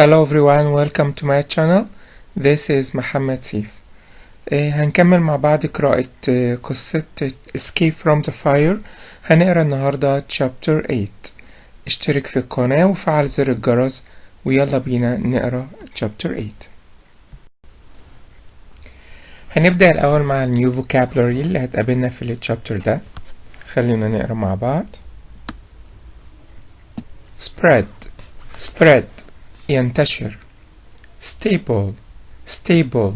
Hello everyone, welcome to my channel. This is محمد سيف. هنكمل مع بعض قراءة قصة Escape from the Fire. هنقرأ النهاردة chapter 8. اشترك في القناة وفعل زر الجرس ويلا بينا نقرأ chapter 8. هنبدأ الأول مع new vocabulary اللي هتقابلنا في الchapter ده. خلينا نقرأ مع بعض. spread ينتشر. stable stable.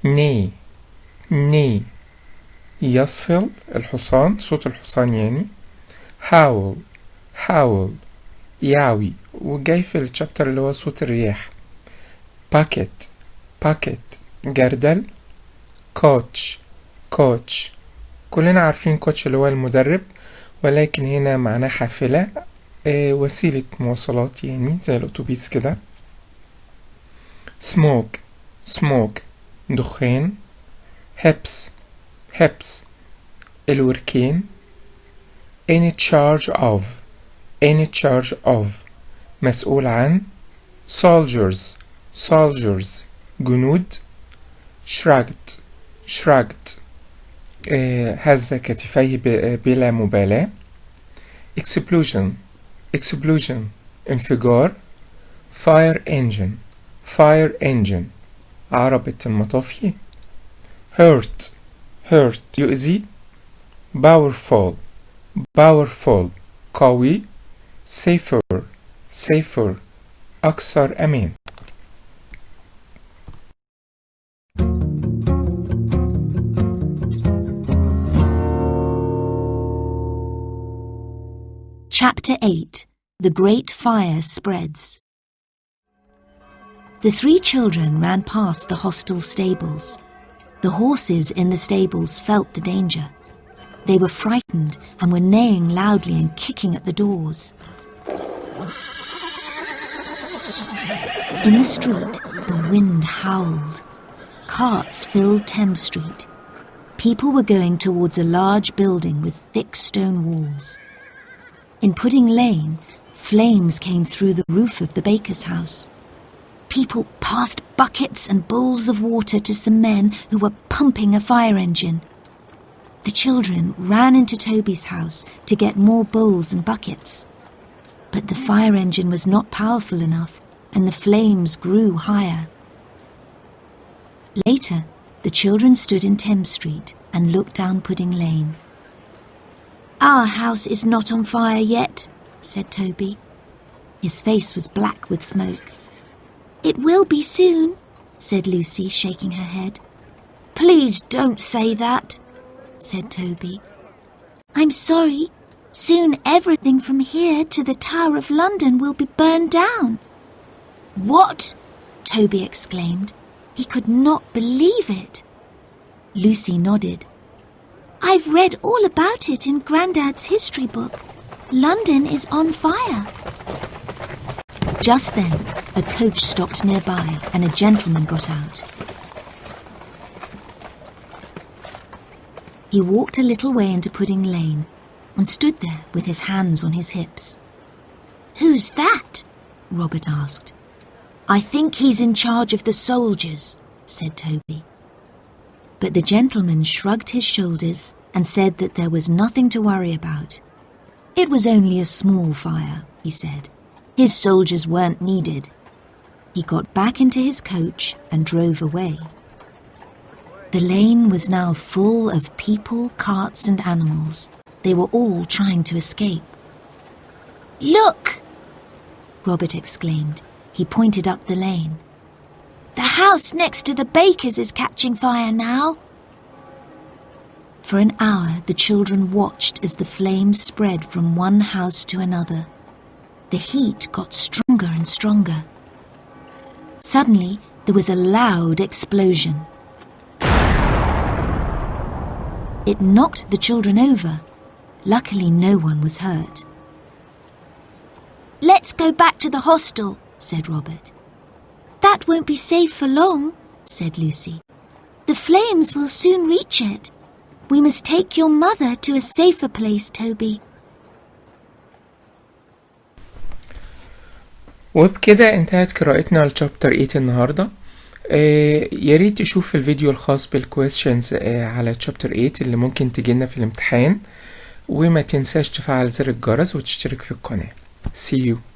neigh يصفل الحصان، صوت الحصان يعني. howl يعوي، وجاي في الشابتر اللي هو صوت الرياح. bucket جردل. coach كلنا عارفين coach اللي هو المدرب، ولكن هنا معناه حافلة، وسيلة مواصلات يعني زي الأتوبيس كده. smoke دخان. hips الوركين. in charge of مسؤول عن. soldiers جنود. shrugged هز كتفيه بلا مبالاة. explosion انفجار. fire engine عربة المطافي. hurt يؤذي. powerful قوي. safer أكثر أمان. Chapter 8. The Great Fire Spreads. The three children ran past the hostel stables. The horses in the stables felt the danger. They were frightened and were neighing loudly and kicking at the doors. In the street, the wind howled. Carts filled Thames Street. People were going towards a large building with thick stone walls. In Pudding Lane, flames came through the roof of the baker's house. People passed buckets and bowls of water to some men who were pumping a fire engine. The children ran into Toby's house to get more bowls and buckets. But the fire engine was not powerful enough, and the flames grew higher. Later, the children stood in Thames Street and looked down Pudding Lane. "Our house is not on fire yet," said Toby. His face was black with smoke. "It will be soon," said Lucy, shaking her head. "Please don't say that," said Toby. "I'm sorry. Soon everything from here to the Tower of London will be burned down." "What?" Toby exclaimed. He could not believe it. Lucy nodded. "I've read all about it in Grandad's history book. London is on fire." Just then, a coach stopped nearby and a gentleman got out. He walked a little way into Pudding Lane and stood there with his hands on his hips. "Who's that?" Robert asked. "I think he's in charge of the soldiers," said Toby. But the gentleman shrugged his shoulders and said that there was nothing to worry about. It was only a small fire, he said. His soldiers weren't needed. He got back into his coach and drove away. The lane was now full of people, carts and animals. They were all trying to escape. "Look!" Robert exclaimed. He pointed up the lane. "The house next to the baker's is catching fire now." For an hour, the children watched as the flames spread from one house to another. The heat got stronger and stronger. Suddenly, there was a loud explosion. It knocked the children over. Luckily, no one was hurt. "Let's go back to the hostel," said Robert. "That won't be safe for long," said Lucy. "The flames will soon reach it. We must take your mother to a safer place, Toby." وبكده انتهت قراءتنا لشابتر 8 النهاردة. ياريت تشوف الفيديو الخاص بالكويستشنز على شابتر 8 اللي ممكن تجينا في الامتحان، وما تنساش تفعل زر الجرس وتشترك في القناة. See you.